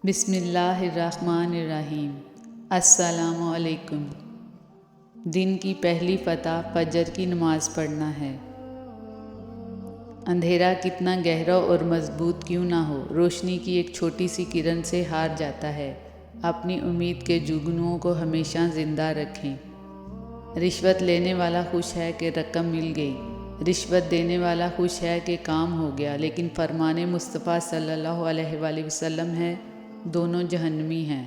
بسم اللہ الرحمن الرحیم۔ السلام علیکم۔ دن کی پہلی فتح فجر کی نماز پڑھنا ہے۔ اندھیرا کتنا گہرا اور مضبوط کیوں نہ ہو، روشنی کی ایک چھوٹی سی کرن سے ہار جاتا ہے۔ اپنی امید کے جگنوؤں کو ہمیشہ زندہ رکھیں۔ رشوت لینے والا خوش ہے کہ رقم مل گئی، رشوت دینے والا خوش ہے کہ کام ہو گیا، لیکن فرمان مصطفیٰ صلی اللہ علیہ وآلہ وسلم ہے، دونوں جہنمی ہیں۔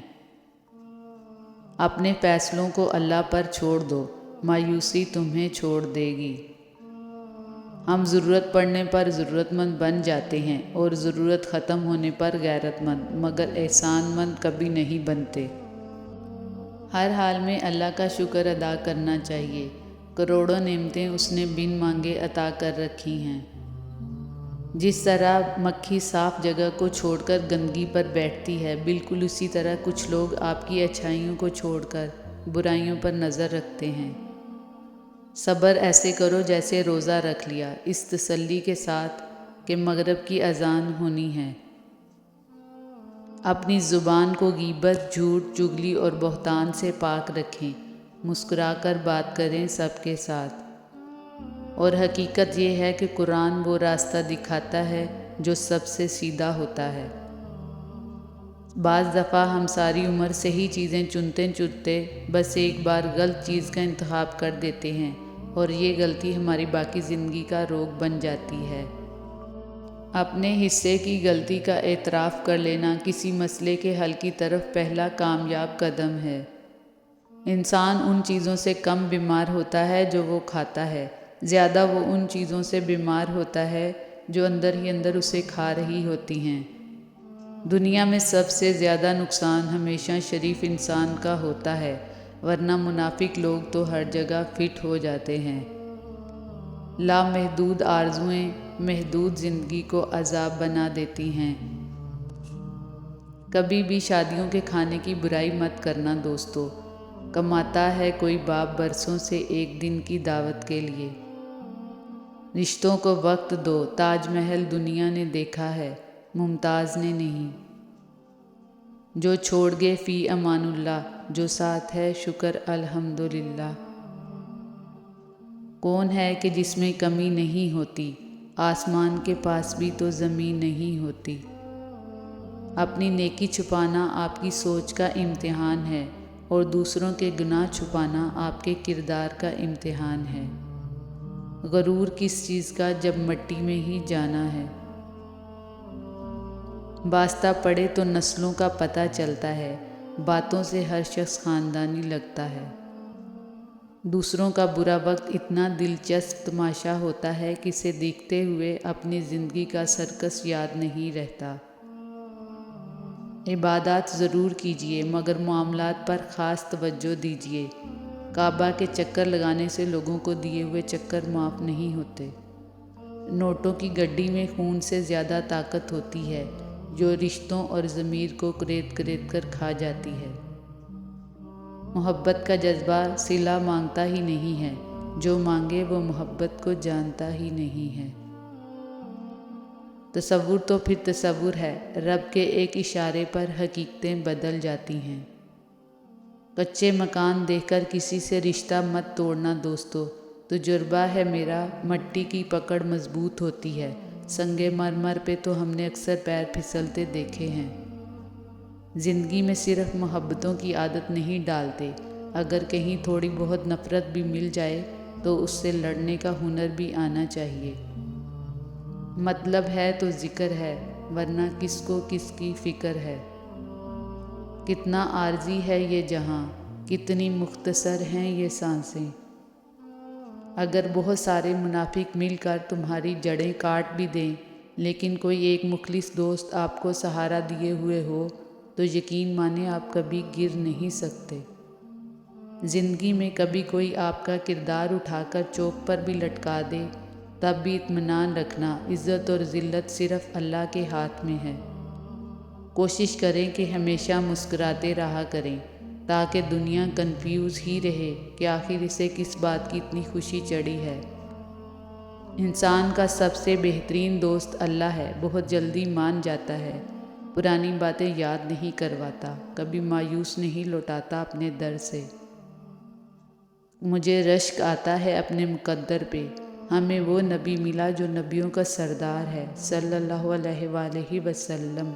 اپنے فیصلوں کو اللہ پر چھوڑ دو، مایوسی تمہیں چھوڑ دے گی۔ ہم ضرورت پڑنے پر ضرورت مند بن جاتے ہیں اور ضرورت ختم ہونے پر غیرت مند، مگر احسان مند کبھی نہیں بنتے۔ ہر حال میں اللہ کا شکر ادا کرنا چاہیے۔ کروڑوں نعمتیں اس نے بن مانگے عطا کر رکھی ہیں۔ جس طرح مکھی صاف جگہ کو چھوڑ کر گندگی پر بیٹھتی ہے، بالکل اسی طرح کچھ لوگ آپ کی اچھائیوں کو چھوڑ کر برائیوں پر نظر رکھتے ہیں۔ صبر ایسے کرو جیسے روزہ رکھ لیا، اس تسلی کے ساتھ کہ مغرب کی اذان ہونی ہے۔ اپنی زبان کو غیبت، جھوٹ، چغلی اور بہتان سے پاک رکھیں۔ مسکرا کر بات کریں سب کے ساتھ۔ اور حقیقت یہ ہے کہ قرآن وہ راستہ دکھاتا ہے جو سب سے سیدھا ہوتا ہے۔ بعض دفعہ ہم ساری عمر صحیح چیزیں چنتے بس ایک بار غلط چیز کا انتخاب کر دیتے ہیں، اور یہ غلطی ہماری باقی زندگی کا روگ بن جاتی ہے۔ اپنے حصے کی غلطی کا اعتراف کر لینا کسی مسئلے کے حل کی طرف پہلا کامیاب قدم ہے۔ انسان ان چیزوں سے کم بیمار ہوتا ہے جو وہ کھاتا ہے، زیادہ وہ ان چیزوں سے بیمار ہوتا ہے جو اندر ہی اندر اسے کھا رہی ہوتی ہیں۔ دنیا میں سب سے زیادہ نقصان ہمیشہ شریف انسان کا ہوتا ہے، ورنہ منافق لوگ تو ہر جگہ فٹ ہو جاتے ہیں۔ لامحدود آرزوئیں محدود زندگی کو عذاب بنا دیتی ہیں۔ کبھی بھی شادیوں کے کھانے کی برائی مت کرنا دوستو۔ کماتا ہے کوئی باپ برسوں سے ایک دن کی دعوت کے لیے۔ رشتوں کو وقت دو، تاج محل دنیا نے دیکھا ہے، ممتاز نے نہیں۔ جو چھوڑ گئے فی امان اللہ، جو ساتھ ہے شکر الحمدللہ۔ کون ہے کہ جس میں کمی نہیں ہوتی، آسمان کے پاس بھی تو زمین نہیں ہوتی۔ اپنی نیکی چھپانا آپ کی سوچ کا امتحان ہے، اور دوسروں کے گناہ چھپانا آپ کے کردار کا امتحان ہے۔ غرور کس چیز کا جب مٹی میں ہی جانا ہے۔ واسطہ پڑے تو نسلوں کا پتہ چلتا ہے، باتوں سے ہر شخص خاندانی لگتا ہے۔ دوسروں کا برا وقت اتنا دلچسپ تماشا ہوتا ہے کہ اسے دیکھتے ہوئے اپنی زندگی کا سرکس یاد نہیں رہتا۔ عبادات ضرور کیجیے، مگر معاملات پر خاص توجہ دیجیے۔ کعبہ کے چکر لگانے سے لوگوں کو دیے ہوئے چکر معاف نہیں ہوتے۔ نوٹوں کی گڈی میں خون سے زیادہ طاقت ہوتی ہے، جو رشتوں اور ضمیر کو کریت کر کھا جاتی ہے۔ محبت کا جذبہ صلہ مانگتا ہی نہیں ہے، جو مانگے وہ محبت کو جانتا ہی نہیں ہے۔ تصور تو پھر تصور ہے، رب کے ایک اشارے پر حقیقتیں بدل جاتی ہیں۔ کچے مکان دیکھ کر کسی سے رشتہ مت توڑنا دوستو۔ تجربہ ہے میرا، مٹی کی پکڑ مضبوط ہوتی ہے، سنگ مرمر پہ تو ہم نے اکثر پیر پھسلتے دیکھے ہیں۔ زندگی میں صرف محبتوں کی عادت نہیں ڈالتے، اگر کہیں تھوڑی بہت نفرت بھی مل جائے تو اس سے لڑنے کا ہنر بھی آنا چاہیے۔ مطلب ہے تو ذکر ہے، ورنہ کس کو کس کی فکر ہے۔ کتنا عارضی ہے یہ جہاں، کتنی مختصر ہیں یہ سانسیں۔ اگر بہت سارے منافق مل کر تمہاری جڑیں کاٹ بھی دیں، لیکن کوئی ایک مخلص دوست آپ کو سہارا دیے ہوئے ہو، تو یقین مانیں آپ کبھی گر نہیں سکتے۔ زندگی میں کبھی کوئی آپ کا کردار اٹھا کر چوک پر بھی لٹکا دے، تب بھی اطمینان رکھنا، عزت اور ذلت صرف اللہ کے ہاتھ میں ہے۔ کوشش کریں کہ ہمیشہ مسکراتے رہا کریں، تاکہ دنیا کنفیوز ہی رہے کہ آخر اسے کس بات کی اتنی خوشی چڑھی ہے۔ انسان کا سب سے بہترین دوست اللہ ہے، بہت جلدی مان جاتا ہے، پرانی باتیں یاد نہیں کرواتا، کبھی مایوس نہیں لوٹاتا اپنے در سے۔ مجھے رشک آتا ہے اپنے مقدر پہ، ہمیں وہ نبی ملا جو نبیوں کا سردار ہے صلی اللہ علیہ وآلہ وسلم۔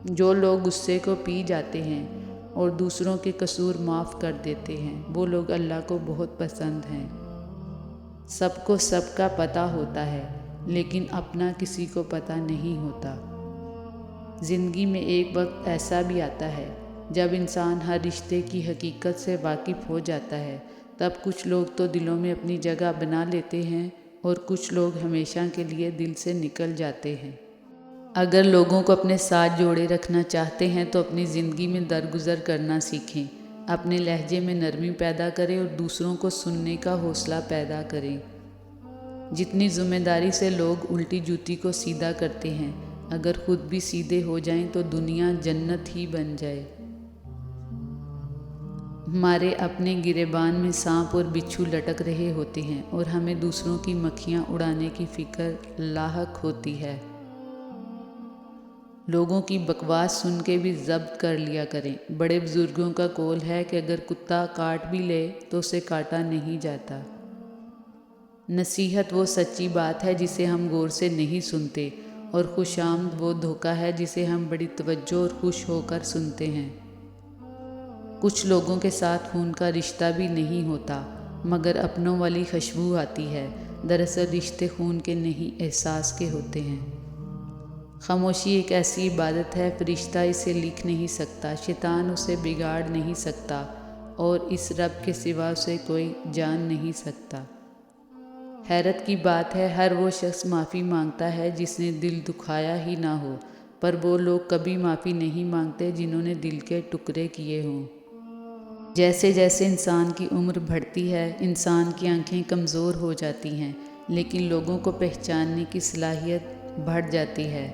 جو لوگ غصے کو پی جاتے ہیں اور دوسروں کے قصور معاف کر دیتے ہیں، وہ لوگ اللہ کو بہت پسند ہیں۔ سب کو سب کا پتہ ہوتا ہے، لیکن اپنا کسی کو پتہ نہیں ہوتا۔ زندگی میں ایک وقت ایسا بھی آتا ہے جب انسان ہر رشتے کی حقیقت سے واقف ہو جاتا ہے، تب کچھ لوگ تو دلوں میں اپنی جگہ بنا لیتے ہیں اور کچھ لوگ ہمیشہ کے لیے دل سے نکل جاتے ہیں۔ اگر لوگوں کو اپنے ساتھ جوڑے رکھنا چاہتے ہیں تو اپنی زندگی میں درگزر کرنا سیکھیں، اپنے لہجے میں نرمی پیدا کریں اور دوسروں کو سننے کا حوصلہ پیدا کریں۔ جتنی ذمہ داری سے لوگ الٹی جوتی کو سیدھا کرتے ہیں، اگر خود بھی سیدھے ہو جائیں تو دنیا جنت ہی بن جائے۔ ہمارے اپنے گریبان میں سانپ اور بچھو لٹک رہے ہوتے ہیں اور ہمیں دوسروں کی مکھیاں اڑانے کی فکر لاحق ہوتی ہے۔ لوگوں کی بکواس سن کے بھی ضبط کر لیا کریں۔ بڑے بزرگوں کا قول ہے کہ اگر کتا کاٹ بھی لے تو اسے کاٹا نہیں جاتا۔ نصیحت وہ سچی بات ہے جسے ہم غور سے نہیں سنتے، اور خوش آمد وہ دھوکہ ہے جسے ہم بڑی توجہ اور خوش ہو کر سنتے ہیں۔ کچھ لوگوں کے ساتھ خون کا رشتہ بھی نہیں ہوتا، مگر اپنوں والی خوشبو آتی ہے۔ دراصل رشتے خون کے نہیں، احساس کے ہوتے ہیں۔ خاموشی ایک ایسی عبادت ہے، فرشتہ اسے لکھ نہیں سکتا، شیطان اسے بگاڑ نہیں سکتا، اور اس رب کے سوا اسے کوئی جان نہیں سکتا۔ حیرت کی بات ہے، ہر وہ شخص معافی مانگتا ہے جس نے دل دکھایا ہی نہ ہو، پر وہ لوگ کبھی معافی نہیں مانگتے جنہوں نے دل کے ٹکڑے کیے ہوں۔ جیسے جیسے انسان کی عمر بڑھتی ہے، انسان کی آنکھیں کمزور ہو جاتی ہیں، لیکن لوگوں کو پہچاننے کی صلاحیت بڑھ جاتی ہے۔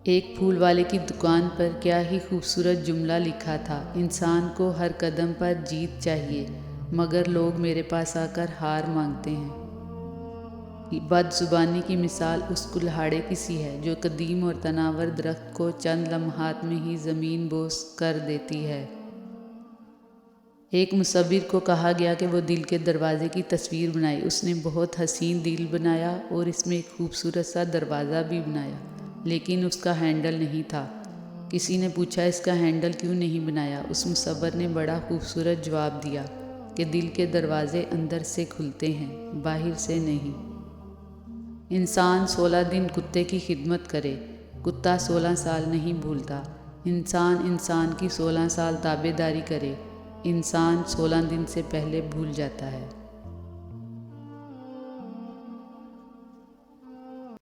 ایک پھول والے کی دکان پر کیا ہی خوبصورت جملہ لکھا تھا، انسان کو ہر قدم پر جیت چاہیے، مگر لوگ میرے پاس آ کر ہار مانگتے ہیں۔ بد زبانی کی مثال اس کلہاڑے کی سی ہے جو قدیم اور تناور درخت کو چند لمحات میں ہی زمین بوس کر دیتی ہے۔ ایک مصور کو کہا گیا کہ وہ دل کے دروازے کی تصویر بنائے۔ اس نے بہت حسین دل بنایا اور اس میں ایک خوبصورت سا دروازہ بھی بنایا، لیکن اس کا ہینڈل نہیں تھا۔ کسی نے پوچھا اس کا ہینڈل کیوں نہیں بنایا؟ اس مصور نے بڑا خوبصورت جواب دیا کہ دل کے دروازے اندر سے کھلتے ہیں، باہر سے نہیں۔ انسان 16 دن کتے کی خدمت کرے، کتا 16 سال نہیں بھولتا۔ انسان کی 16 سال تابع داری کرے، انسان 16 دن سے پہلے بھول جاتا ہے۔